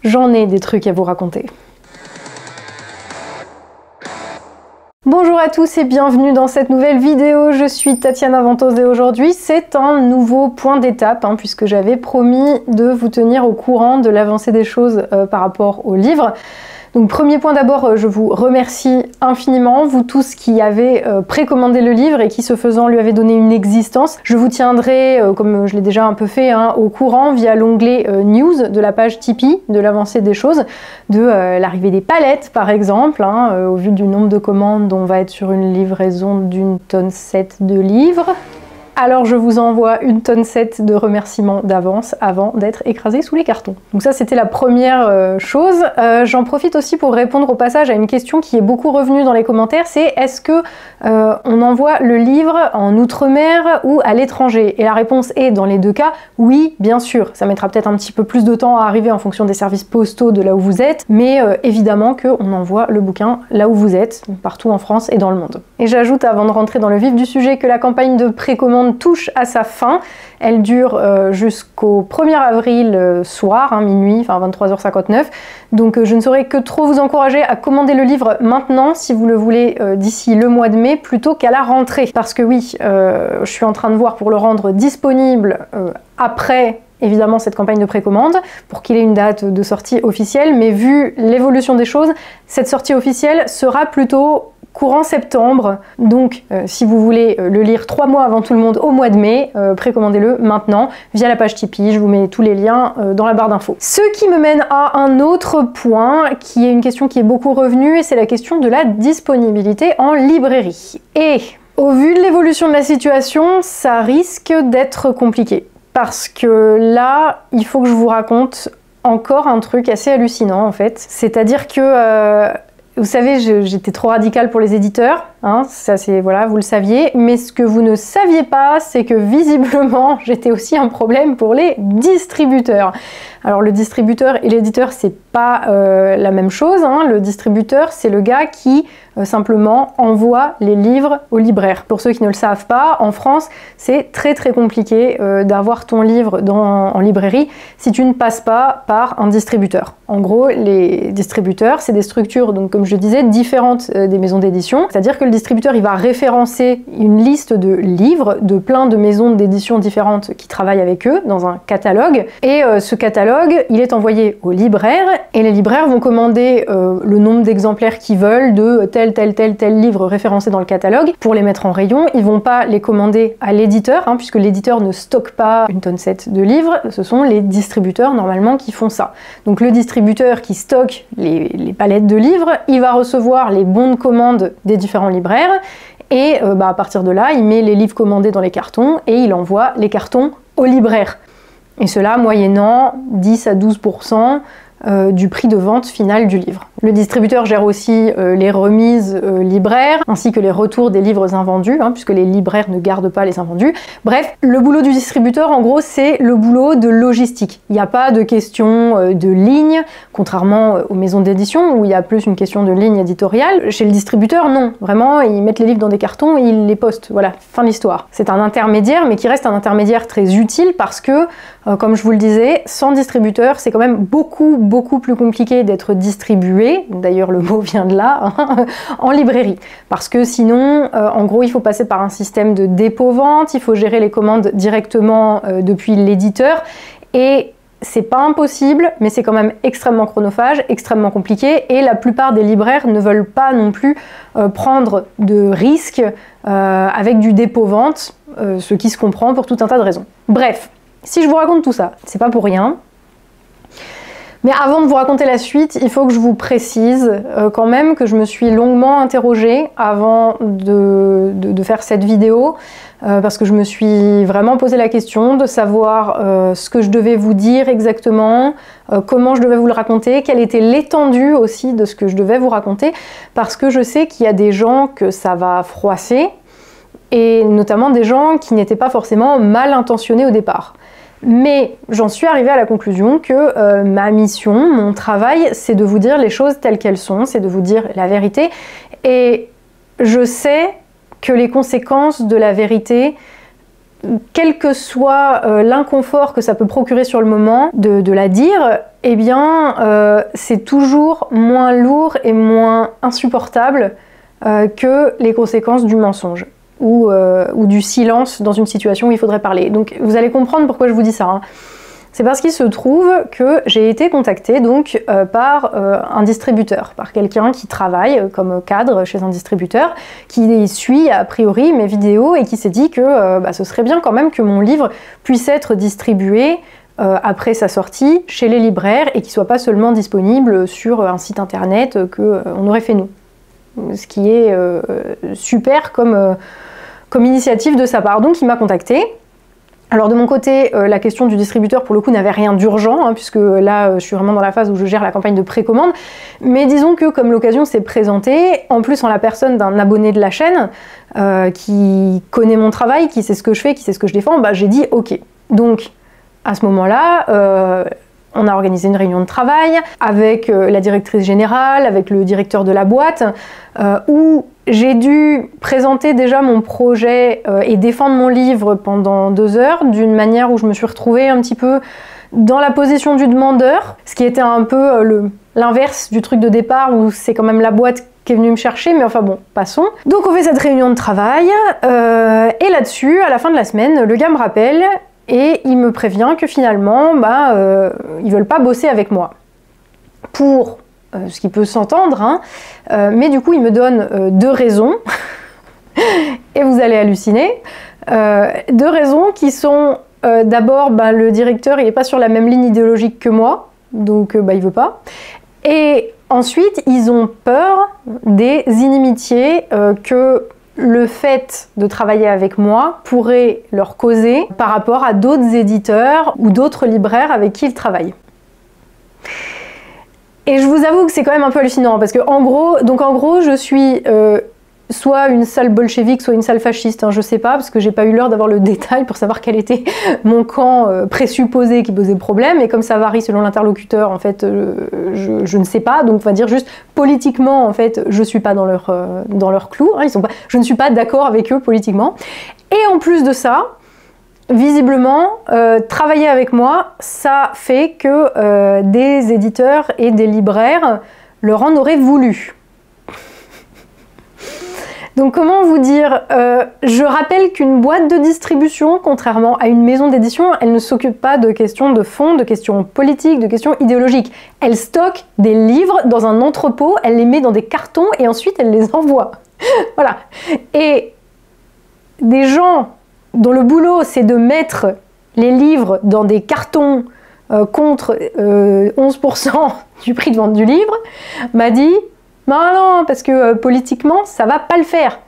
J'en ai des trucs à vous raconter. Bonjour à tous et bienvenue dans cette nouvelle vidéo, je suis Tatiana Ventose et aujourd'hui c'est un nouveau point d'étape puisque j'avais promis de vous tenir au courant de l'avancée des choses par rapport au livre. Donc premier point d'abord, je vous remercie infiniment, vous tous qui avez précommandé le livre et qui ce faisant lui avez donné une existence. Je vous tiendrai, comme je l'ai déjà un peu fait, au courant via l'onglet News de la page Tipeee, de l'avancée des choses, de l'arrivée des palettes par exemple, au vu du nombre de commandes, on va être sur une livraison d'une tonne 7 de livres. Alors je vous envoie une tonne 7 de remerciements d'avance avant d'être écrasé sous les cartons. Donc ça c'était la première chose. J'en profite aussi pour répondre au passage à une question qui est beaucoup revenue dans les commentaires, c'est est-ce que on envoie le livre en outre-mer ou à l'étranger? Et la réponse est dans les deux cas, oui bien sûr. Ça mettra peut-être un petit peu plus de temps à arriver en fonction des services postaux de là où vous êtes, mais évidemment qu'on envoie le bouquin là où vous êtes, partout en France et dans le monde. Et j'ajoute avant de rentrer dans le vif du sujet que la campagne de précommande touche à sa fin. Elle dure jusqu'au 1er avril soir, minuit, enfin 23h59. Donc je ne saurais que trop vous encourager à commander le livre maintenant si vous le voulez d'ici le mois de mai plutôt qu'à la rentrée. Parce que oui, je suis en train de voir pour le rendre disponible après évidemment cette campagne de précommande pour qu'il ait une date de sortie officielle, mais vu l'évolution des choses, cette sortie officielle sera plutôt courant septembre, donc si vous voulez le lire 3 mois avant tout le monde au mois de mai, précommandez-le maintenant via la page Tipeee, je vous mets tous les liens dans la barre d'infos. Ce qui me mène à un autre point, qui est une question qui est beaucoup revenue, et c'est la question de la disponibilité en librairie. Et au vu de l'évolution de la situation, ça risque d'être compliqué. Parce que là, il faut que je vous raconte encore un truc assez hallucinant en fait. C'est-à-dire que vous savez, j'étais trop radicale pour les éditeurs, ça c'est, voilà, vous le saviez, mais ce que vous ne saviez pas, c'est que visiblement, j'étais aussi un problème pour les distributeurs. Alors le distributeur et l'éditeur, c'est pas la même chose, le distributeur, c'est le gars qui simplement envoie les livres aux libraires. Pour ceux qui ne le savent pas, en France, c'est très très compliqué d'avoir ton livre en librairie si tu ne passes pas par un distributeur. En gros, les distributeurs, c'est des structures, donc comme je le disais, différentes des maisons d'édition. C'est-à-dire que le distributeur, il va référencer une liste de livres de plein de maisons d'édition différentes qui travaillent avec eux dans un catalogue. Et ce catalogue, il est envoyé aux libraires et les libraires vont commander le nombre d'exemplaires qu'ils veulent de tel livre référencé dans le catalogue pour les mettre en rayon. Ils vont pas les commander à l'éditeur, puisque l'éditeur ne stocke pas une tonne 7 de livres. Ce sont les distributeurs normalement qui font ça. Donc le distributeur qui stocke les palettes de livres, il va recevoir les bons de commande des différents libraires et à partir de là, il met les livres commandés dans les cartons et il envoie les cartons aux libraires. Et cela moyennant 10 à 12% du prix de vente final du livre. Le distributeur gère aussi les remises libraires, ainsi que les retours des livres invendus, puisque les libraires ne gardent pas les invendus. Bref, le boulot du distributeur, en gros, c'est le boulot de logistique. Il n'y a pas de question de ligne, contrairement aux maisons d'édition, où il y a plus une question de ligne éditoriale. Chez le distributeur, non. Vraiment, ils mettent les livres dans des cartons et ils les postent. Voilà, fin de l'histoire. C'est un intermédiaire, mais qui reste un intermédiaire très utile parce que, comme je vous le disais, sans distributeur, c'est quand même beaucoup plus compliqué d'être distribué, d'ailleurs le mot vient de là, en librairie. Parce que sinon, en gros, il faut passer par un système de dépôt-vente, il faut gérer les commandes directement depuis l'éditeur, et c'est pas impossible, mais c'est quand même extrêmement chronophage, extrêmement compliqué, et la plupart des libraires ne veulent pas non plus prendre de risques avec du dépôt-vente, ce qui se comprend pour tout un tas de raisons. Bref, si je vous raconte tout ça, c'est pas pour rien. Mais avant de vous raconter la suite, il faut que je vous précise quand même que je me suis longuement interrogée avant de faire cette vidéo, parce que je me suis vraiment posé la question de savoir ce que je devais vous dire exactement, comment je devais vous le raconter, quelle était l'étendue aussi de ce que je devais vous raconter, parce que je sais qu'il y a des gens que ça va froisser, et notamment des gens qui n'étaient pas forcément mal intentionnés au départ. Mais j'en suis arrivée à la conclusion que ma mission, mon travail, c'est de vous dire les choses telles qu'elles sont, c'est de vous dire la vérité. Et je sais que les conséquences de la vérité quel que soit l'inconfort que ça peut procurer sur le moment de la dire, eh bien c'est toujours moins lourd et moins insupportable que les conséquences du mensonge ou du silence dans une situation où il faudrait parler. Donc vous allez comprendre pourquoi je vous dis ça, hein. C'est parce qu'il se trouve que j'ai été contactée donc par un distributeur, par quelqu'un qui travaille comme cadre chez un distributeur, qui suit a priori mes vidéos et qui s'est dit que ce serait bien quand même que mon livre puisse être distribué après sa sortie chez les libraires et qu'il soit pas seulement disponible sur un site internet qu'on aurait fait nous. Ce qui est super comme initiative de sa part. Donc il m'a contactée. Alors de mon côté, la question du distributeur pour le coup n'avait rien d'urgent, hein, puisque là je suis vraiment dans la phase où je gère la campagne de précommande, mais disons que comme l'occasion s'est présentée, en plus en la personne d'un abonné de la chaîne, qui connaît mon travail, qui sait ce que je fais, qui sait ce que je défends, j'ai dit ok. Donc à ce moment-là, on a organisé une réunion de travail avec la directrice générale, avec le directeur de la boîte, où j'ai dû présenter déjà mon projet et défendre mon livre pendant 2 heures, d'une manière où je me suis retrouvée un petit peu dans la position du demandeur, ce qui était un peu l'inverse du truc de départ où c'est quand même la boîte qui est venue me chercher, mais enfin bon, passons. Donc on fait cette réunion de travail, et là-dessus, à la fin de la semaine, le gars me rappelle et il me prévient que finalement, ils veulent pas bosser avec moi. Pour ce qui peut s'entendre, hein, mais du coup il me donne 2 raisons, et vous allez halluciner. 2 raisons qui sont d'abord, le directeur il n'est pas sur la même ligne idéologique que moi, donc il veut pas. Et ensuite ils ont peur des inimitiés que le fait de travailler avec moi pourrait leur causer par rapport à d'autres éditeurs ou d'autres libraires avec qui ils travaillent. Et je vous avoue que c'est quand même un peu hallucinant, parce que en gros je suis soit une sale bolchevique, soit une sale fasciste, hein, je sais pas, parce que j'ai pas eu l'heure d'avoir le détail pour savoir quel était mon camp présupposé qui posait problème, et comme ça varie selon l'interlocuteur, en fait, je ne sais pas, donc on va dire juste politiquement, en fait, je suis pas dans leur clou, hein, je ne suis pas d'accord avec eux politiquement. Et en plus de ça, visiblement, travailler avec moi, ça fait que des éditeurs et des libraires leur en auraient voulu. Donc comment vous dire, je rappelle qu'une boîte de distribution, contrairement à une maison d'édition, elle ne s'occupe pas de questions de fond, de questions politiques, de questions idéologiques. Elle stocke des livres dans un entrepôt, elle les met dans des cartons et ensuite elle les envoie. Voilà. Et des gens dont le boulot c'est de mettre les livres dans des cartons contre 11% du prix de vente du livre, m'a dit non, parce que politiquement, ça va pas le faire.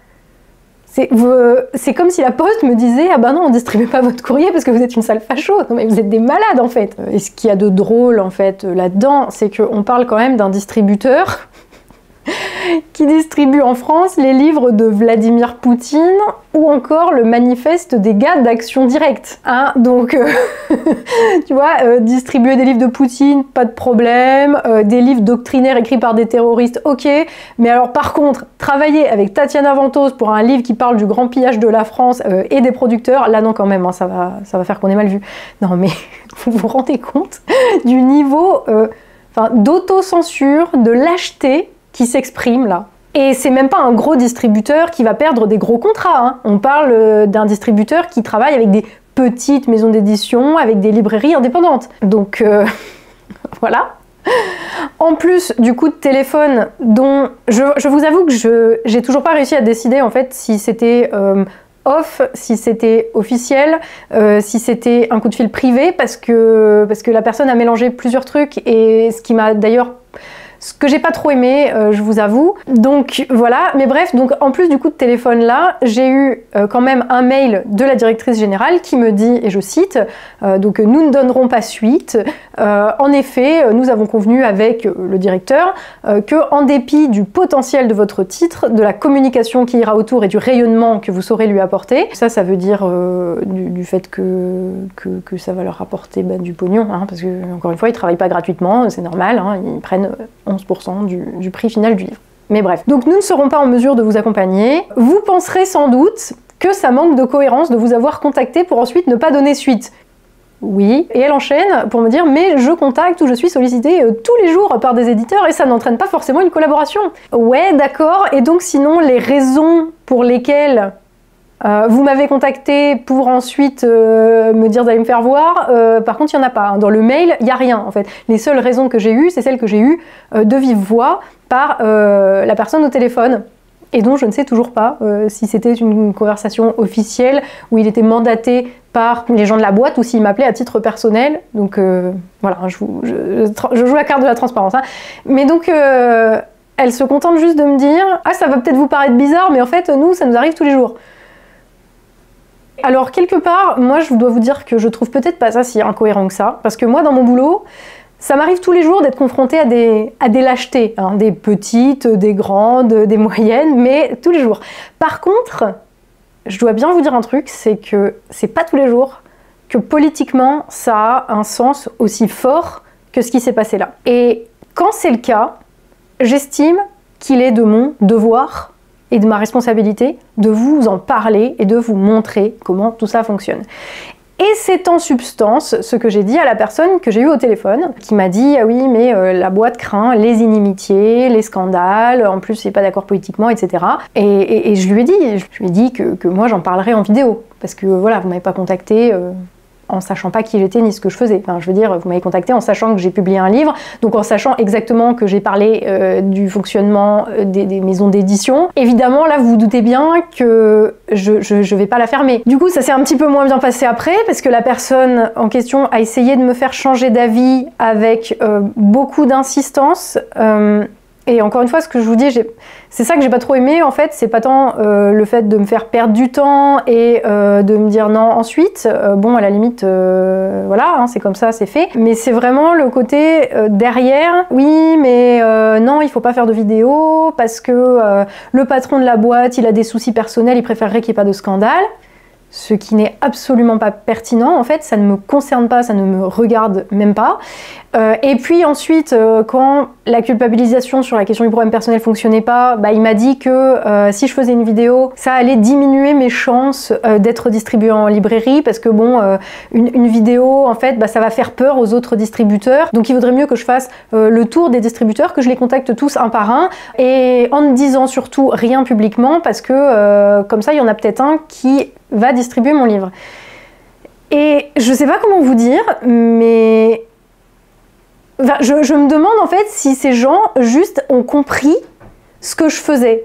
C'est comme si la Poste me disait ah non, on distribue pas votre courrier parce que vous êtes une sale facho. Non mais vous êtes des malades en fait. Et ce qu'il y a de drôle en fait là-dedans, c'est qu'on parle quand même d'un distributeur qui distribue en France les livres de Vladimir Poutine ou encore le manifeste des gars d'Action Directe. Hein, donc, tu vois, distribuer des livres de Poutine, pas de problème, des livres doctrinaires écrits par des terroristes, ok, mais alors par contre, travailler avec Tatiana Ventose pour un livre qui parle du grand pillage de la France et des producteurs, là non quand même, hein, ça va faire qu'on est mal vu. Non mais, vous vous rendez compte du niveau d'autocensure, de lâcheté qui s'exprime là. Et c'est même pas un gros distributeur qui va perdre des gros contrats, hein. On parle d'un distributeur qui travaille avec des petites maisons d'édition, avec des librairies indépendantes. Donc voilà. En plus du coup de téléphone dont je vous avoue que j'ai toujours pas réussi à décider en fait si c'était off, si c'était officiel, si c'était un coup de fil privé, parce que la personne a mélangé plusieurs trucs, et ce qui m'a d'ailleurs... Ce que j'ai pas trop aimé, je vous avoue. Donc voilà, mais bref, donc en plus du coup de téléphone là, j'ai eu quand même un mail de la directrice générale qui me dit, et je cite, donc nous ne donnerons pas suite. En effet, nous avons convenu avec le directeur que en dépit du potentiel de votre titre, de la communication qui ira autour et du rayonnement que vous saurez lui apporter, ça veut dire du fait que ça va leur apporter du pognon, hein, parce que encore une fois, ils travaillent pas gratuitement, c'est normal, hein, ils prennent 11% du prix final du livre. Mais bref, donc nous ne serons pas en mesure de vous accompagner. Vous penserez sans doute que ça manque de cohérence de vous avoir contacté pour ensuite ne pas donner suite. Oui, et elle enchaîne pour me dire « mais je contacte ou je suis sollicitée tous les jours par des éditeurs et ça n'entraîne pas forcément une collaboration. » Ouais, d'accord, et donc sinon les raisons pour lesquelles vous m'avez contacté pour ensuite me dire d'aller me faire voir, par contre il n'y en a pas. Hein. Dans le mail, il n'y a rien en fait. Les seules raisons que j'ai eues, c'est celles que j'ai eues de vive voix par la personne au téléphone. Et dont je ne sais toujours pas si c'était une conversation officielle, où il était mandaté par les gens de la boîte, ou s'il m'appelait à titre personnel. Donc voilà, je joue la carte de la transparence. Hein. Mais donc, elle se contente juste de me dire « Ah, ça va peut-être vous paraître bizarre, mais en fait, nous, ça nous arrive tous les jours. » Alors, quelque part, moi, je dois vous dire que je trouve peut-être pas ça si incohérent que ça, parce que moi, dans mon boulot, ça m'arrive tous les jours d'être confrontée à des lâchetés, hein, des petites, des grandes, des moyennes, mais tous les jours. Par contre, je dois bien vous dire un truc, c'est que c'est pas tous les jours que politiquement ça a un sens aussi fort que ce qui s'est passé là. Et quand c'est le cas, j'estime qu'il est de mon devoir et de ma responsabilité de vous en parler et de vous montrer comment tout ça fonctionne. Et c'est en substance ce que j'ai dit à la personne que j'ai eue au téléphone, qui m'a dit « Ah oui, mais la boîte craint les inimitiés, les scandales, en plus c'est pas d'accord politiquement, etc. » Et je lui ai dit que moi j'en parlerai en vidéo, parce que voilà, vous m'avez pas contacté en sachant pas qui j'étais ni ce que je faisais. Enfin, je veux dire, vous m'avez contacté en sachant que j'ai publié un livre, donc en sachant exactement que j'ai parlé du fonctionnement des maisons d'édition. Évidemment, là, vous vous doutez bien que je vais pas la fermer. Du coup, ça s'est un petit peu moins bien passé après, parce que la personne en question a essayé de me faire changer d'avis avec beaucoup d'insistance. Et encore une fois, ce que je vous dis, c'est ça que j'ai pas trop aimé en fait, c'est pas tant le fait de me faire perdre du temps et de me dire non ensuite, bon à la limite, voilà, hein, c'est comme ça, c'est fait, mais c'est vraiment le côté derrière, oui mais non il faut pas faire de vidéo parce que le patron de la boîte il a des soucis personnels, il préférerait qu'il n'y ait pas de scandale. Ce qui n'est absolument pas pertinent, en fait, ça ne me concerne pas, ça ne me regarde même pas. Et puis ensuite, quand la culpabilisation sur la question du problème personnel fonctionnait pas, bah, il m'a dit que si je faisais une vidéo, ça allait diminuer mes chances d'être distribuée en librairie, parce que bon, une vidéo, en fait, bah, ça va faire peur aux autres distributeurs, donc il vaudrait mieux que je fasse le tour des distributeurs, que je les contacte tous un par un, et en ne disant surtout rien publiquement, parce que comme ça, il y en a peut-être un qui va distribuer mon livre. Et je sais pas comment vous dire, mais enfin, je me demande en fait si ces gens juste ont compris ce que je faisais.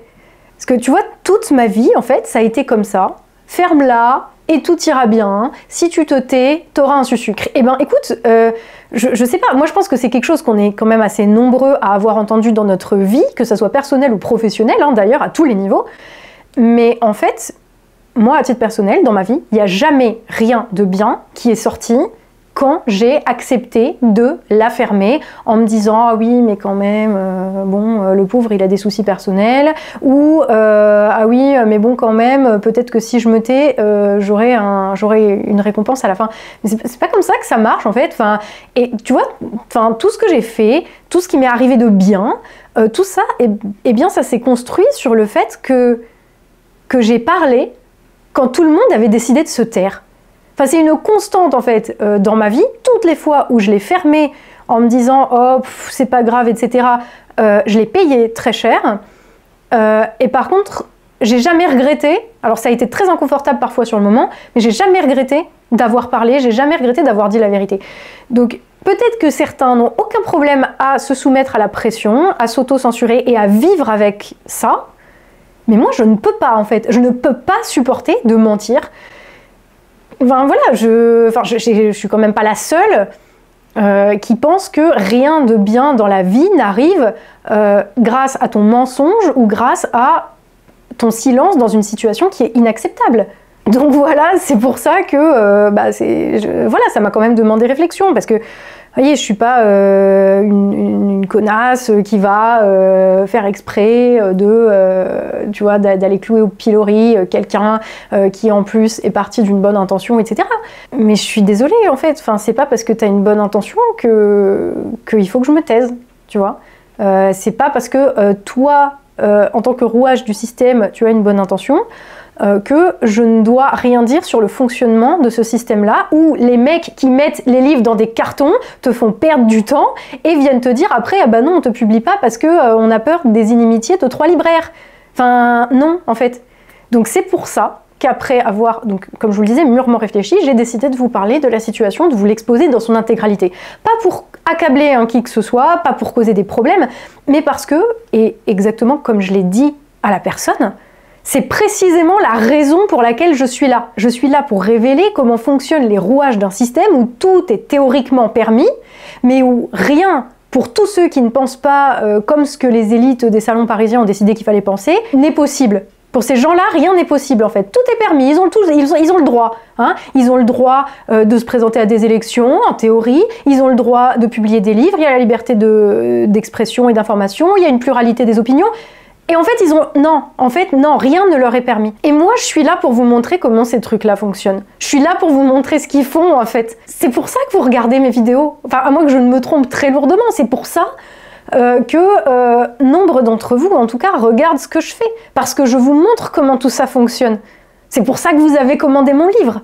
Parce que tu vois, toute ma vie en fait, ça a été comme ça. Ferme-la et tout ira bien. Si tu te tais, t'auras un sucre. Eh ben écoute, je sais pas, moi je pense que c'est quelque chose qu'on est quand même assez nombreux à avoir entendu dans notre vie, que ça soit personnel ou professionnel, hein, d'ailleurs à tous les niveaux. Mais en fait, moi, à titre personnel, dans ma vie, il n'y a jamais rien de bien qui est sorti quand j'ai accepté de la fermer en me disant « Ah oui, mais quand même, bon, le pauvre, il a des soucis personnels » ou « Ah oui, mais bon, quand même, peut-être que si je me tais, j'aurai une récompense à la fin. » Mais c'est pas comme ça que ça marche, en fait. Enfin, et tu vois, enfin, tout ce que j'ai fait, tout ce qui m'est arrivé de bien, tout ça, eh bien, ça s'est construit sur le fait que j'ai parlé quand tout le monde avait décidé de se taire. Enfin, c'est une constante en fait dans ma vie. Toutes les fois où je l'ai fermé en me disant « Oh, c'est pas grave, etc. » Je l'ai payé très cher. Et par contre, j'ai jamais regretté, alors ça a été très inconfortable parfois sur le moment, mais j'ai jamais regretté d'avoir parlé, j'ai jamais regretté d'avoir dit la vérité. Donc peut-être que certains n'ont aucun problème à se soumettre à la pression, à s'auto-censurer et à vivre avec ça. Mais moi, je ne peux pas, en fait. Je ne peux pas supporter de mentir. Enfin, voilà, je suis quand même pas la seule qui pense que rien de bien dans la vie n'arrive grâce à ton mensonge ou grâce à ton silence dans une situation qui est inacceptable. Donc voilà, c'est pour ça que voilà, ça m'a quand même demandé réflexion, parce que vous voyez, je suis pas une connasse qui va faire exprès tu vois, d'aller clouer au pilori quelqu'un qui en plus est parti d'une bonne intention, etc. Mais je suis désolée en fait, enfin, c'est pas parce que tu as une bonne intention qu'il faut que je me taise, tu vois. C'est pas parce que toi, en tant que rouage du système, tu as une bonne intention que je ne dois rien dire sur le fonctionnement de ce système-là, où les mecs qui mettent les livres dans des cartons te font perdre du temps et viennent te dire après, ah bah non, on te publie pas parce que on a peur des inimitiés de 3 libraires. Enfin, non, en fait. Donc c'est pour ça qu'après avoir, donc, comme je vous le disais, mûrement réfléchi, j'ai décidé de vous parler de la situation, de vous l'exposer dans son intégralité. Pas pour accabler qui que ce soit, pas pour causer des problèmes, mais parce que, et exactement comme je l'ai dit à la personne, c'est précisément la raison pour laquelle je suis là. Je suis là pour révéler comment fonctionnent les rouages d'un système où tout est théoriquement permis, mais où rien, pour tous ceux qui ne pensent pas comme ce que les élites des salons parisiens ont décidé qu'il fallait penser, n'est possible. Pour ces gens-là, rien n'est possible en fait. Tout est permis, ils ont le droit. Ils ont le droit de se présenter à des élections, en théorie. Ils ont le droit de publier des livres, il y a la liberté d'expression et d'information, il y a une pluralité des opinions. Et en fait, non, rien ne leur est permis. Et moi, je suis là pour vous montrer comment ces trucs-là fonctionnent. Je suis là pour vous montrer ce qu'ils font, en fait. C'est pour ça que vous regardez mes vidéos. Enfin, à moins que je ne me trompe très lourdement, c'est pour ça que nombre d'entre vous, en tout cas, regardent ce que je fais. Parce que je vous montre comment tout ça fonctionne. C'est pour ça que vous avez commandé mon livre.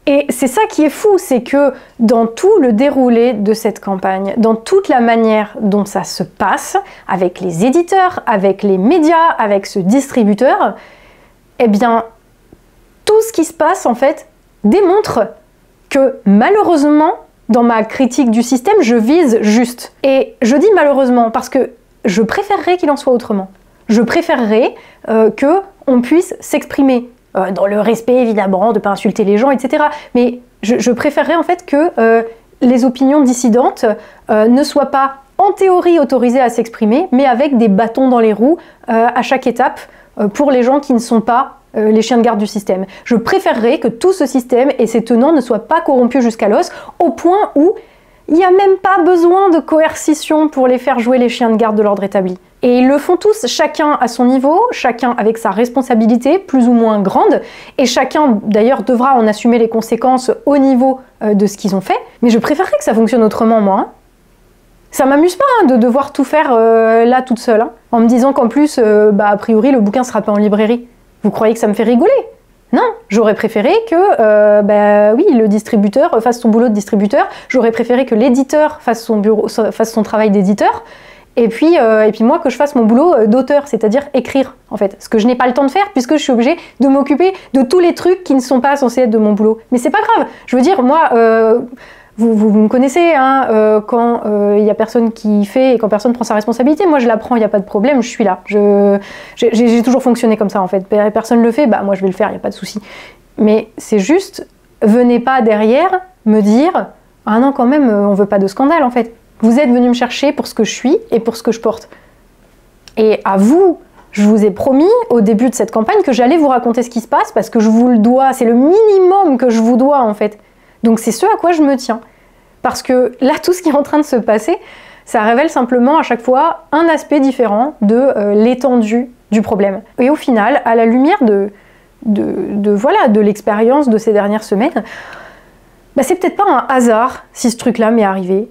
Et c'est ça qui est fou, c'est que dans tout le déroulé de cette campagne, dans toute la manière dont ça se passe, avec les éditeurs, avec les médias, avec ce distributeur, eh bien, tout ce qui se passe, en fait, démontre que, malheureusement, dans ma critique du système, je vise juste. Et je dis malheureusement parce que je préférerais qu'il en soit autrement. Je préférerais qu'on puisse s'exprimer dans le respect évidemment, de ne pas insulter les gens, etc. Mais je préférerais en fait que les opinions dissidentes ne soient pas en théorie autorisées à s'exprimer, mais avec des bâtons dans les roues à chaque étape pour les gens qui ne sont pas les chiens de garde du système. Je préférerais que tout ce système et ses tenants ne soient pas corrompus jusqu'à l'os, au point où il n'y a même pas besoin de coercition pour les faire jouer les chiens de garde de l'ordre établi. Et ils le font tous, chacun à son niveau, chacun avec sa responsabilité plus ou moins grande, et chacun d'ailleurs devra en assumer les conséquences au niveau de ce qu'ils ont fait. Mais je préférerais que ça fonctionne autrement, moi. Ça m'amuse pas de devoir tout faire là toute seule, en me disant qu'en plus, a priori, le bouquin sera pas en librairie. Vous croyez que ça me fait rigoler? Non, j'aurais préféré que oui, le distributeur fasse son boulot de distributeur, j'aurais préféré que l'éditeur fasse son travail d'éditeur, et puis moi que je fasse mon boulot d'auteur, c'est-à-dire écrire en fait, ce que je n'ai pas le temps de faire puisque je suis obligée de m'occuper de tous les trucs qui ne sont pas censés être de mon boulot. Mais c'est pas grave, je veux dire, moi, vous me connaissez, quand il n'y a personne qui fait et quand personne prend sa responsabilité, moi je la prends, il n'y a pas de problème, je suis là. J'ai toujours fonctionné comme ça en fait, personne le fait, bah moi je vais le faire, il n'y a pas de souci. Mais c'est juste, venez pas derrière me dire, ah non quand même, on veut pas de scandale en fait. Vous êtes venu me chercher pour ce que je suis et pour ce que je porte. Et à vous, je vous ai promis au début de cette campagne que j'allais vous raconter ce qui se passe parce que je vous le dois, c'est le minimum que je vous dois en fait. Donc c'est ce à quoi je me tiens. Parce que là, tout ce qui est en train de se passer, ça révèle simplement à chaque fois un aspect différent de l'étendue du problème. Et au final, à la lumière de l'expérience de ces dernières semaines, c'est peut-être pas un hasard si ce truc-là m'est arrivé.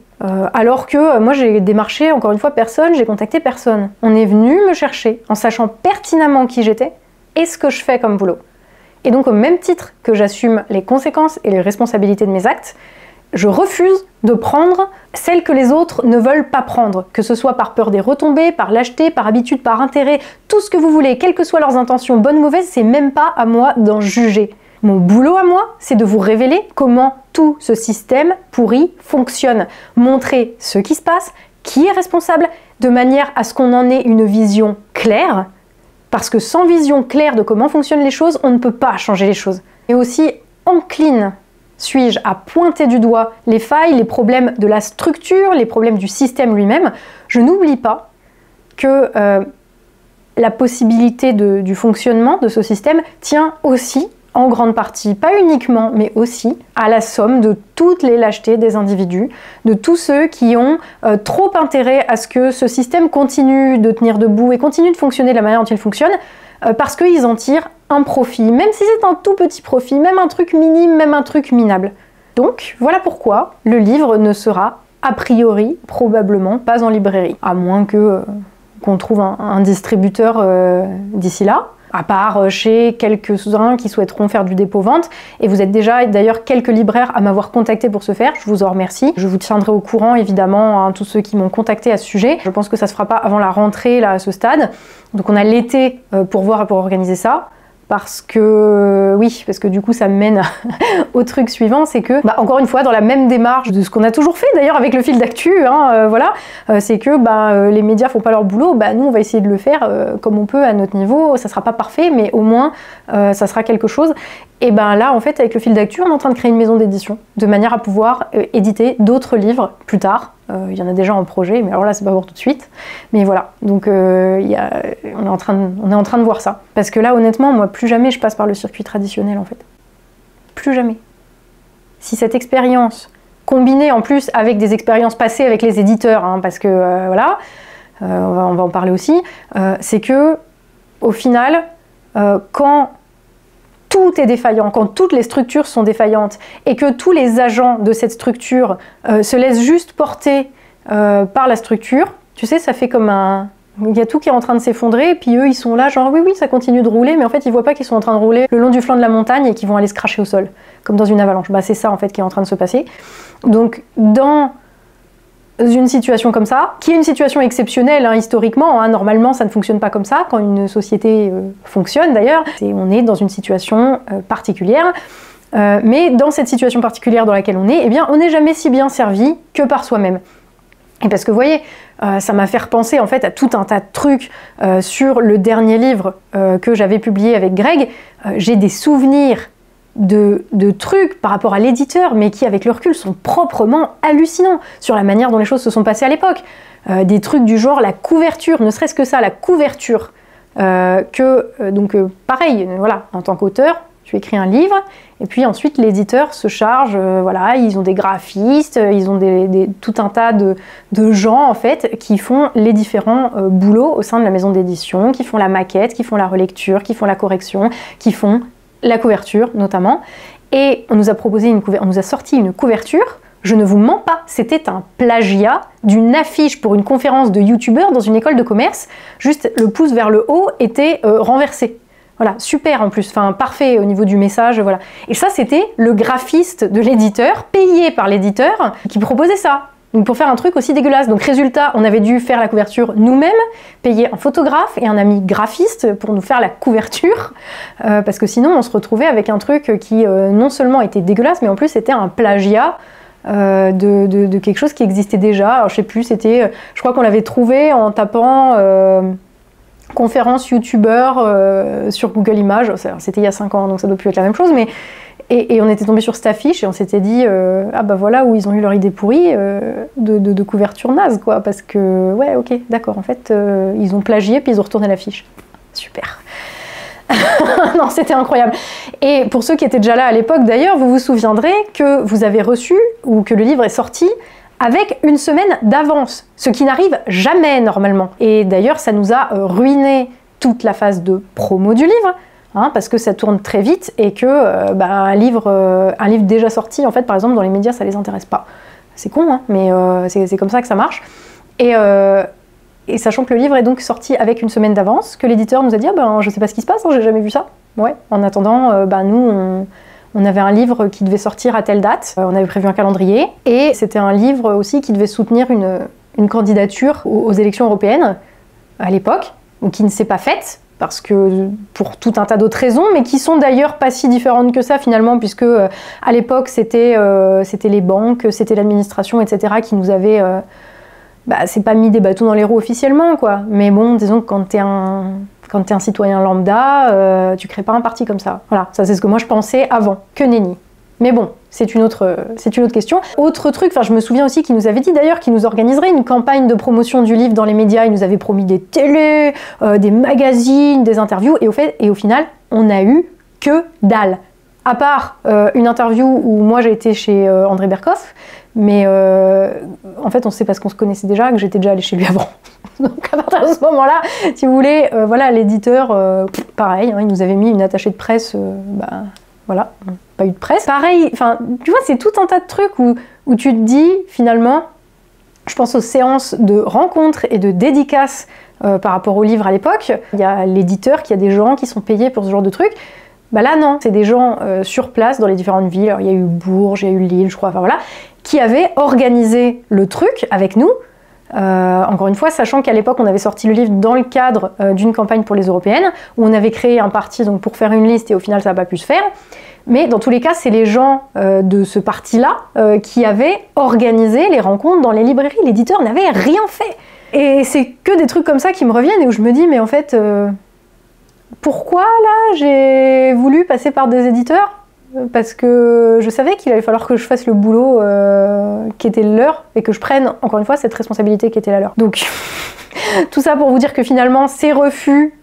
Alors que moi j'ai démarché encore une fois personne, j'ai contacté personne. On est venu me chercher en sachant pertinemment qui j'étais et ce que je fais comme boulot. Et donc au même titre que j'assume les conséquences et les responsabilités de mes actes, je refuse de prendre celles que les autres ne veulent pas prendre, que ce soit par peur des retombées, par lâcheté, par habitude, par intérêt, tout ce que vous voulez, quelles que soient leurs intentions, bonnes ou mauvaises, c'est même pas à moi d'en juger. Mon boulot à moi, c'est de vous révéler comment tout ce système pourri fonctionne, montrer ce qui se passe, qui est responsable, de manière à ce qu'on en ait une vision claire, parce que sans vision claire de comment fonctionnent les choses, on ne peut pas changer les choses. Et aussi encline suis-je à pointer du doigt les failles, les problèmes de la structure, les problèmes du système lui-même. Je n'oublie pas que la possibilité du fonctionnement de ce système tient aussi, en grande partie, pas uniquement, mais aussi à la somme de toutes les lâchetés des individus, de tous ceux qui ont trop intérêt à ce que ce système continue de tenir debout et continue de fonctionner de la manière dont il fonctionne, parce qu'ils en tirent un profit, même si c'est un tout petit profit, même un truc minime, même un truc minable. Donc voilà pourquoi le livre ne sera a priori probablement pas en librairie, à moins qu'on trouve un distributeur d'ici là. à part chez quelques-uns qui souhaiteront faire du dépôt-vente. Et vous êtes déjà d'ailleurs quelques libraires à m'avoir contacté pour ce faire, je vous en remercie. Je vous tiendrai au courant évidemment, hein, tous ceux qui m'ont contacté à ce sujet. Je pense que ça se fera pas avant la rentrée là, à ce stade. Donc on a l'été pour voir et pour organiser ça. Parce que, oui, parce que du coup ça me mène au truc suivant, c'est que, encore une fois, dans la même démarche de ce qu'on a toujours fait d'ailleurs avec le fil d'actu, hein, voilà, c'est que les médias font pas leur boulot, nous on va essayer de le faire comme on peut à notre niveau, ça sera pas parfait, mais au moins ça sera quelque chose. Et là en fait avec le fil d'actu, on est en train de créer une maison d'édition, de manière à pouvoir éditer d'autres livres plus tard. Il y en a déjà en projet, mais alors là c'est pas pour tout de suite. Mais voilà, donc on est en train de voir ça. Parce que là honnêtement, moi plus jamais je passe par le circuit traditionnel en fait. Plus jamais. Si cette expérience, combinée en plus avec des expériences passées avec les éditeurs, hein, parce que voilà, on va en parler aussi, c'est que au final, quand tout est défaillant, quand toutes les structures sont défaillantes et que tous les agents de cette structure se laissent juste porter par la structure, tu sais, ça fait comme un... Il y a tout qui est en train de s'effondrer et puis eux ils sont là genre oui ça continue de rouler, mais en fait ils voient pas qu'ils sont en train de rouler le long du flanc de la montagne et qu'ils vont aller se cracher au sol, comme dans une avalanche. C'est ça en fait qui est en train de se passer. Donc dans une situation comme ça, qui est une situation exceptionnelle historiquement, normalement ça ne fonctionne pas comme ça quand une société fonctionne d'ailleurs, on est dans une situation particulière, mais dans cette situation particulière dans laquelle on est, eh bien on n'est jamais si bien servi que par soi-même. Et parce que vous voyez, ça m'a fait repenser en fait à tout un tas de trucs sur le dernier livre que j'avais publié avec Greg. J'ai des souvenirs de trucs par rapport à l'éditeur, mais qui avec le recul sont proprement hallucinants sur la manière dont les choses se sont passées à l'époque. Des trucs du genre la couverture, ne serait-ce que ça, la couverture. Pareil, voilà, en tant qu'auteur, tu écris un livre, et puis ensuite l'éditeur se charge, voilà, ils ont des graphistes, ils ont tout un tas de gens en fait qui font les différents boulots au sein de la maison d'édition, qui font la maquette, qui font la relecture, qui font la correction, qui font la couverture notamment. Et on nous a proposé on nous a sorti une couverture, je ne vous mens pas, c'était un plagiat d'une affiche pour une conférence de youtubeurs dans une école de commerce, juste le pouce vers le haut était renversé. Voilà, super en plus, enfin parfait au niveau du message, voilà. Et ça c'était le graphiste de l'éditeur, payé par l'éditeur, qui proposait ça. Donc pour faire un truc aussi dégueulasse. Donc résultat, on avait dû faire la couverture nous-mêmes, payer un photographe et un ami graphiste pour nous faire la couverture, parce que sinon on se retrouvait avec un truc qui non seulement était dégueulasse, mais en plus c'était un plagiat de quelque chose qui existait déjà. Alors je sais plus, c'était, je crois qu'on l'avait trouvé en tapant conférence youtubeur sur Google Images. C'était il y a 5 ans, donc ça doit plus être la même chose, mais et on était tombé sur cette affiche et on s'était dit ah voilà où ils ont eu leur idée pourrie de couverture naze quoi, parce que ouais ok d'accord en fait ils ont plagié puis ils ont retourné l'affiche. Super. Non, c'était incroyable. Et pour ceux qui étaient déjà là à l'époque d'ailleurs, vous vous souviendrez que vous avez reçu ou que le livre est sorti avec une semaine d'avance, ce qui n'arrive jamais normalement. Et d'ailleurs ça nous a ruiné toute la phase de promo du livre. Parce que ça tourne très vite et que un livre déjà sorti, en fait, par exemple, dans les médias, ça les intéresse pas. C'est con, hein, mais c'est comme ça que ça marche. Et sachant que le livre est donc sorti avec une semaine d'avance, que l'éditeur nous a dit je sais pas ce qui se passe, j'ai jamais vu ça. Ouais. En attendant, nous, on avait un livre qui devait sortir à telle date, on avait prévu un calendrier, et c'était un livre aussi qui devait soutenir une candidature aux élections européennes à l'époque, ou qui ne s'est pas faite. Parce que pour tout un tas d'autres raisons, mais qui sont d'ailleurs pas si différentes que ça finalement, puisque à l'époque c'était les banques, c'était l'administration, etc. qui nous avaient, c'est pas mis des bâtons dans les roues officiellement quoi, mais bon, disons que quand t'es un citoyen lambda, tu crées pas un parti comme ça. Voilà, ça c'est ce que moi je pensais avant, que nenni. Mais bon, c'est une autre question. Autre truc, je me souviens aussi qu'il nous avait dit d'ailleurs qu'il nous organiserait une campagne de promotion du livre dans les médias. Il nous avait promis des télés, des magazines, des interviews. Et au final, on n'a eu que dalle. À part une interview où moi j'ai été chez André Berkoff, mais en fait on sait parce qu'on se connaissait déjà que j'étais déjà allée chez lui avant. Donc à partir de ce moment-là, si vous voulez, voilà, l'éditeur, pareil, il nous avait mis une attachée de presse, voilà, pas eu de presse. Pareil, tu vois, c'est tout un tas de trucs où tu te dis, finalement, je pense aux séances de rencontres et de dédicaces par rapport au livre à l'époque. Il y a l'éditeur, qu'il y a des gens qui sont payés pour ce genre de truc. Bah là non, c'est des gens sur place dans les différentes villes. Alors, il y a eu Bourges, il y a eu Lille, je crois, enfin voilà, qui avaient organisé le truc avec nous. Encore une fois, sachant qu'à l'époque on avait sorti le livre dans le cadre d'une campagne pour les européennes, où on avait créé un parti donc, pour faire une liste et au final ça n'a pas pu se faire. Mais dans tous les cas, c'est les gens de ce parti-là qui avaient organisé les rencontres dans les librairies. L'éditeur n'avait rien fait. Et c'est que des trucs comme ça qui me reviennent et où je me dis, mais en fait, pourquoi là j'ai voulu passer par des éditeurs? Parce que je savais qu'il allait falloir que je fasse le boulot qui était le leur et que je prenne, encore une fois, cette responsabilité qui était la leur. Donc, tout ça pour vous dire que finalement, ces refus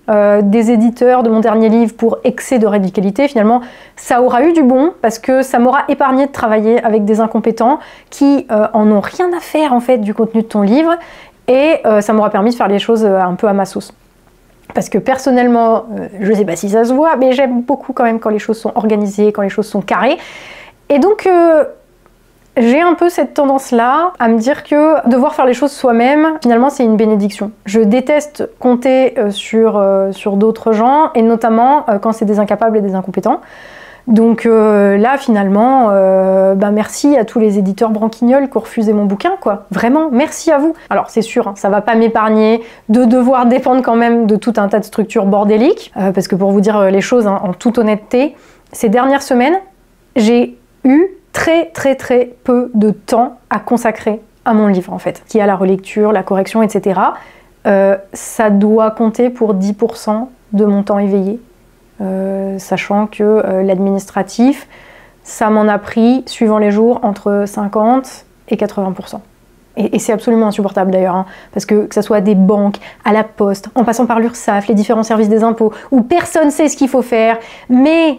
des éditeurs de mon dernier livre pour excès de radicalité, finalement, ça aura eu du bon parce que ça m'aura épargné de travailler avec des incompétents qui en ont rien à faire en fait du contenu de ton livre et ça m'aura permis de faire les choses un peu à ma sauce. Parce que personnellement, je ne sais pas si ça se voit, mais j'aime beaucoup quand même quand les choses sont organisées, quand les choses sont carrées. Et donc, j'ai un peu cette tendance-là à me dire que devoir faire les choses soi-même, finalement, c'est une bénédiction. Je déteste compter sur d'autres gens, et notamment quand c'est des incapables et des incompétents. Donc là, finalement, merci à tous les éditeurs branquignoles qui ont refusé mon bouquin, quoi. Vraiment, merci à vous. Alors, c'est sûr, hein, ça va pas m'épargner de devoir dépendre quand même de tout un tas de structures bordéliques, parce que pour vous dire les choses hein, en toute honnêteté, ces dernières semaines, j'ai eu très peu de temps à consacrer à mon livre, en fait, qui est à la relecture, la correction, etc. Ça doit compter pour 10% de mon temps éveillé. Sachant que l'administratif, ça m'en a pris, suivant les jours, entre 50 et 80%. Et c'est absolument insupportable d'ailleurs, hein, parce que ça soit des banques, à la poste, en passant par l'URSSAF, les différents services des impôts, où personne ne sait ce qu'il faut faire, mais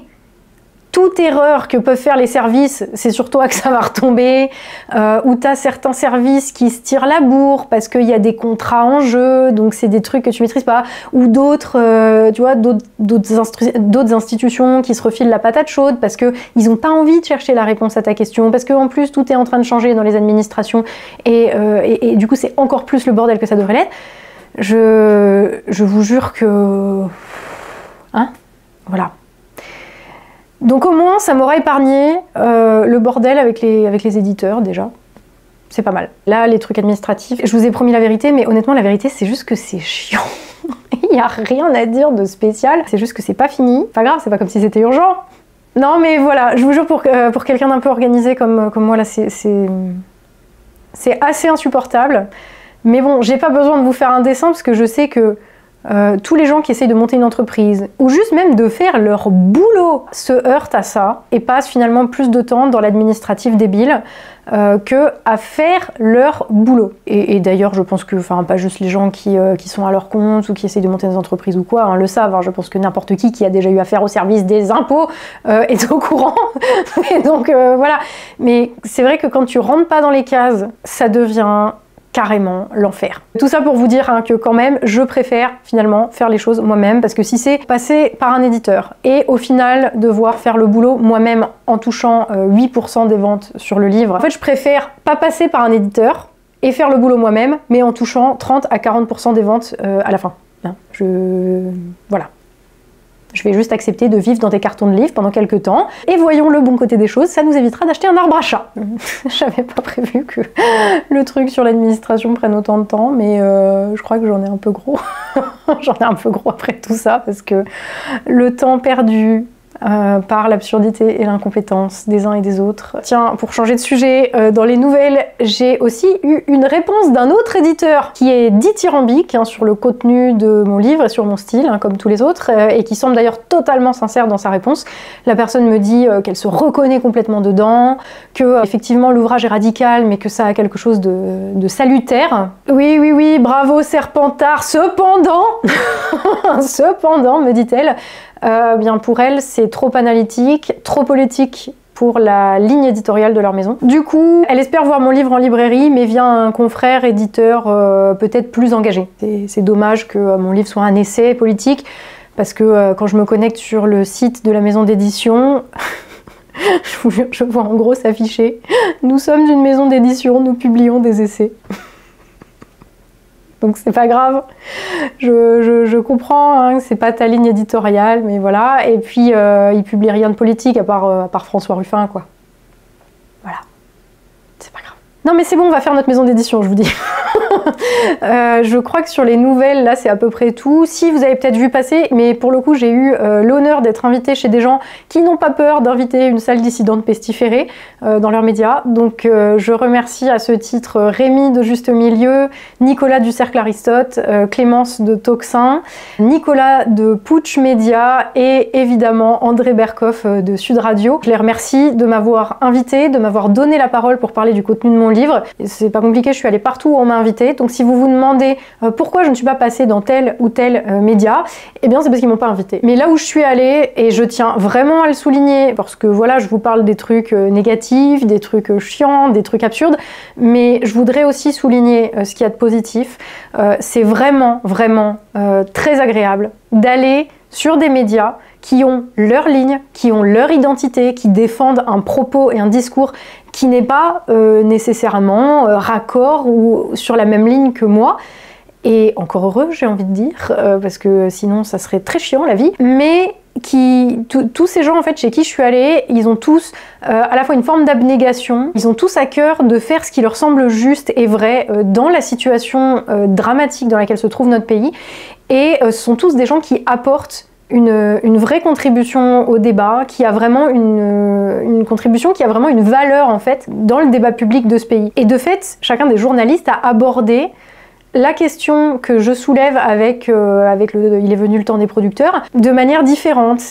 toute erreur que peuvent faire les services, c'est sur toi que ça va retomber, où tu as certains services qui se tirent la bourre parce qu'il y a des contrats en jeu, donc c'est des trucs que tu maîtrises pas, ou d'autres, tu vois, d'autres institutions qui se refilent la patate chaude parce qu'ils n'ont pas envie de chercher la réponse à ta question, parce qu'en plus tout est en train de changer dans les administrations, et du coup c'est encore plus le bordel que ça devrait l'être. Je vous jure que... Hein? Voilà. Donc au moins, ça m'aura épargné le bordel avec les éditeurs, déjà. C'est pas mal. Là, les trucs administratifs, je vous ai promis la vérité, mais honnêtement, la vérité, c'est juste que c'est chiant. Il n'y a rien à dire de spécial. C'est juste que c'est pas fini. Pas grave, c'est pas comme si c'était urgent. Non, mais voilà, je vous jure, pour quelqu'un d'un peu organisé comme moi, là, c'est assez insupportable. Mais bon, j'ai pas besoin de vous faire un dessin, parce que je sais que tous les gens qui essayent de monter une entreprise ou juste même de faire leur boulot se heurtent à ça et passent finalement plus de temps dans l'administratif débile que à faire leur boulot. Et d'ailleurs, je pense que, enfin, pas juste les gens qui sont à leur compte ou qui essayent de monter des entreprises ou quoi, hein, le savent. Hein, je pense que n'importe qui a déjà eu affaire au service des impôts est au courant. Et donc voilà. Mais c'est vrai que quand tu rentres pas dans les cases, ça devient carrément l'enfer. Tout ça pour vous dire hein, que quand même, je préfère finalement faire les choses moi-même, parce que si c'est passer par un éditeur et au final devoir faire le boulot moi-même en touchant 8% des ventes sur le livre, en fait je préfère pas passer par un éditeur et faire le boulot moi-même, mais en touchant 30 à 40% des ventes à la fin. Hein, voilà. Je vais juste accepter de vivre dans des cartons de livres pendant quelques temps. Et voyons le bon côté des choses, ça nous évitera d'acheter un arbre à chat. J'avais pas prévu que le truc sur l'administration prenne autant de temps, mais je crois que j'en ai un peu gros. J'en ai un peu gros après tout ça, parce que le temps perdu par l'absurdité et l'incompétence des uns et des autres. Tiens, pour changer de sujet, dans les nouvelles, j'ai aussi eu une réponse d'un autre éditeur qui est dithyrambique hein, sur le contenu de mon livre et sur mon style, hein, comme tous les autres, et qui semble d'ailleurs totalement sincère dans sa réponse. La personne me dit qu'elle se reconnaît complètement dedans, que effectivement l'ouvrage est radical, mais que ça a quelque chose de salutaire. Oui, bravo Serpentard, cependant, cependant, me dit-elle, bien pour elle, c'est trop analytique, trop politique pour la ligne éditoriale de leur maison. Du coup, elle espère voir mon livre en librairie, mais via un confrère éditeur peut-être plus engagé. C'est dommage que mon livre soit un essai politique, parce que quand je me connecte sur le site de la maison d'édition, je vous jure, je vois en gros s'afficher « Nous sommes une maison d'édition, nous publions des essais ». donc c'est pas grave. Je comprends hein, que c'est pas ta ligne éditoriale, mais voilà. Et puis, il publie rien de politique à part François Ruffin, quoi. Voilà. C'est pas grave. Non mais c'est bon, on va faire notre maison d'édition, je vous dis. Je crois que sur les nouvelles, là, c'est à peu près tout. Si vous avez peut-être vu passer, mais pour le coup, j'ai eu l'honneur d'être invitée chez des gens qui n'ont pas peur d'inviter une salle dissidente pestiférée dans leurs médias. Donc, je remercie à ce titre Rémi de Juste Milieu, Nicolas du Cercle Aristote, Clémence de Toxin, Nicolas de Putsch Média et évidemment André Berkoff de Sud Radio. Je les remercie de m'avoir invité, de m'avoir donné la parole pour parler du contenu de mon livre. C'est pas compliqué, je suis allée partout où on m'a invité. Donc si vous vous demandez pourquoi je ne suis pas passée dans tel ou tel média, eh bien c'est parce qu'ils m'ont pas invité. Mais là où je suis allée, et je tiens vraiment à le souligner, parce que voilà, je vous parle des trucs négatifs, des trucs chiants, des trucs absurdes, mais je voudrais aussi souligner ce qu'il y a de positif. C'est vraiment très agréable d'aller sur des médias qui ont leur ligne, qui ont leur identité, qui défendent un propos et un discours qui n'est pas nécessairement raccord ou sur la même ligne que moi. Et encore heureux, j'ai envie de dire, parce que sinon ça serait très chiant la vie. Mais tous ces gens en fait chez qui je suis allée, ils ont tous à la fois une forme d'abnégation, ils ont tous à cœur de faire ce qui leur semble juste et vrai dans la situation dramatique dans laquelle se trouve notre pays. Et ce sont tous des gens qui apportent une vraie contribution au débat, qui a vraiment une contribution qui a vraiment une valeur en fait dans le débat public de ce pays. Et de fait, chacun des journalistes a abordé la question que je soulève avec Il est venu le temps des producteurs, de manière différente,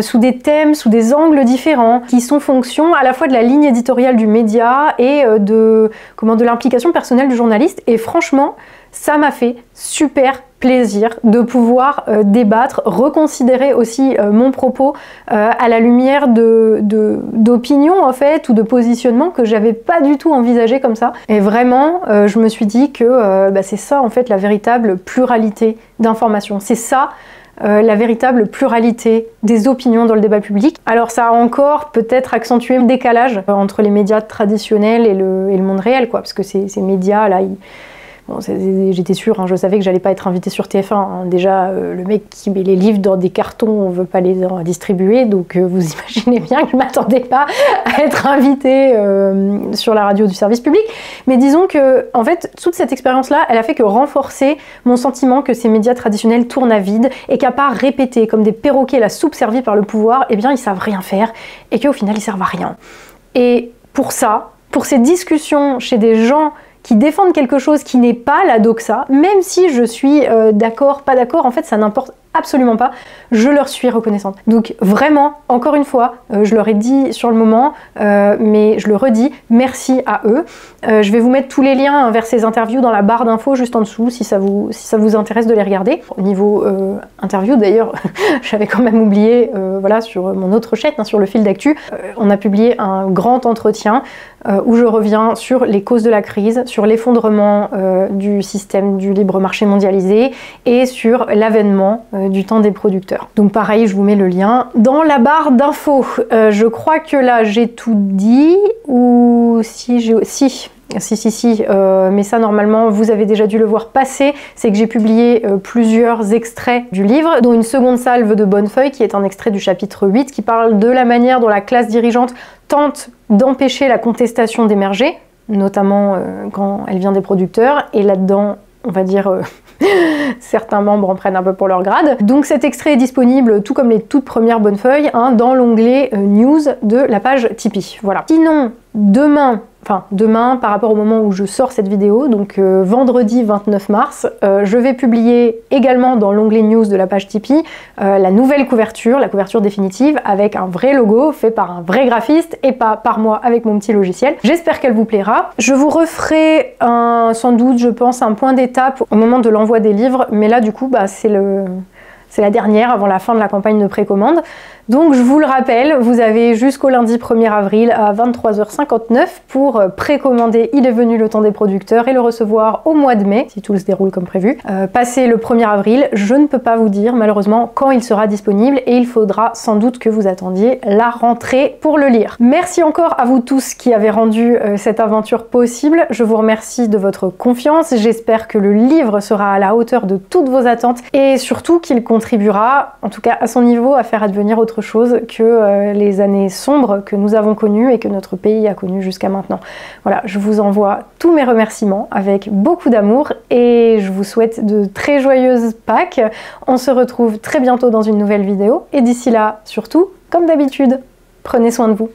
sous des thèmes, sous des angles différents, qui sont fonction à la fois de la ligne éditoriale du média et de l'implication personnelle du journaliste. Et franchement, ça m'a fait super plaisir de pouvoir débattre, reconsidérer aussi mon propos à la lumière d'opinions en fait, ou de positionnements que j'avais pas du tout envisagé comme ça. Et vraiment, je me suis dit que c'est ça en fait la véritable pluralité d'informations. C'est ça la véritable pluralité des opinions dans le débat public. Alors ça a encore peut-être accentué le décalage entre les médias traditionnels et le monde réel, quoi, parce que ces médias là, bon, j'étais sûre, hein, je savais que j'allais pas être invitée sur TF1. Hein. Déjà, le mec qui met les livres dans des cartons, on veut pas les distribuer, donc vous imaginez bien que je m'attendais pas à être invitée sur la radio du service public. Mais disons que, en fait, toute cette expérience-là, elle a fait que renforcer mon sentiment que ces médias traditionnels tournent à vide et qu'à part répéter comme des perroquets la soupe servie par le pouvoir, eh bien, ils savent rien faire et qu'au final, ils servent à rien. Et pour ça, pour ces discussions chez des gens qui défendent quelque chose qui n'est pas la doxa, même si je suis d'accord, pas d'accord, en fait ça n'importe absolument pas, je leur suis reconnaissante. Donc vraiment, encore une fois, je leur ai dit sur le moment, mais je le redis, merci à eux. Je vais vous mettre tous les liens vers ces interviews dans la barre d'infos juste en dessous, si ça vous intéresse de les regarder. Au niveau interview d'ailleurs, j'avais quand même oublié, voilà, sur mon autre chaîne, hein, sur le fil d'actu, on a publié un grand entretien où je reviens sur les causes de la crise, sur l'effondrement du système du libre marché mondialisé et sur l'avènement du temps des producteurs. Donc pareil, je vous mets le lien dans la barre d'infos. Je crois que là j'ai tout dit, ou si, mais ça normalement vous avez déjà dû le voir passer, c'est que j'ai publié plusieurs extraits du livre, dont une seconde salve de Bonnefeuille qui est un extrait du chapitre 8 qui parle de la manière dont la classe dirigeante tente d'empêcher la contestation d'émerger, notamment quand elle vient des producteurs, et là-dedans on va dire certains membres en prennent un peu pour leur grade. Donc cet extrait est disponible, tout comme les toutes premières Bonnefeuille, hein, dans l'onglet News de la page Tipeee. Voilà. Sinon, demain, par rapport au moment où je sors cette vidéo, donc vendredi 29 mars, je vais publier également dans l'onglet News de la page Tipeee la nouvelle couverture, la couverture définitive, avec un vrai logo fait par un vrai graphiste et pas par moi avec mon petit logiciel. J'espère qu'elle vous plaira. Je vous referai sans doute, je pense, un point d'étape au moment de l'envoi des livres, mais là du coup, c'est la dernière avant la fin de la campagne de précommande. Donc je vous le rappelle, vous avez jusqu'au lundi 1er avril à 23h59 pour précommander Il est venu le temps des producteurs et le recevoir au mois de mai, si tout se déroule comme prévu. Passé le 1er avril, je ne peux pas vous dire malheureusement quand il sera disponible et il faudra sans doute que vous attendiez la rentrée pour le lire. Merci encore à vous tous qui avez rendu cette aventure possible. Je vous remercie de votre confiance. J'espère que le livre sera à la hauteur de toutes vos attentes et surtout qu'il contribuera, en tout cas à son niveau, à faire advenir autre chose que les années sombres que nous avons connues et que notre pays a connues jusqu'à maintenant. Voilà, je vous envoie tous mes remerciements avec beaucoup d'amour et je vous souhaite de très joyeuses Pâques. On se retrouve très bientôt dans une nouvelle vidéo et d'ici là, surtout, comme d'habitude, prenez soin de vous.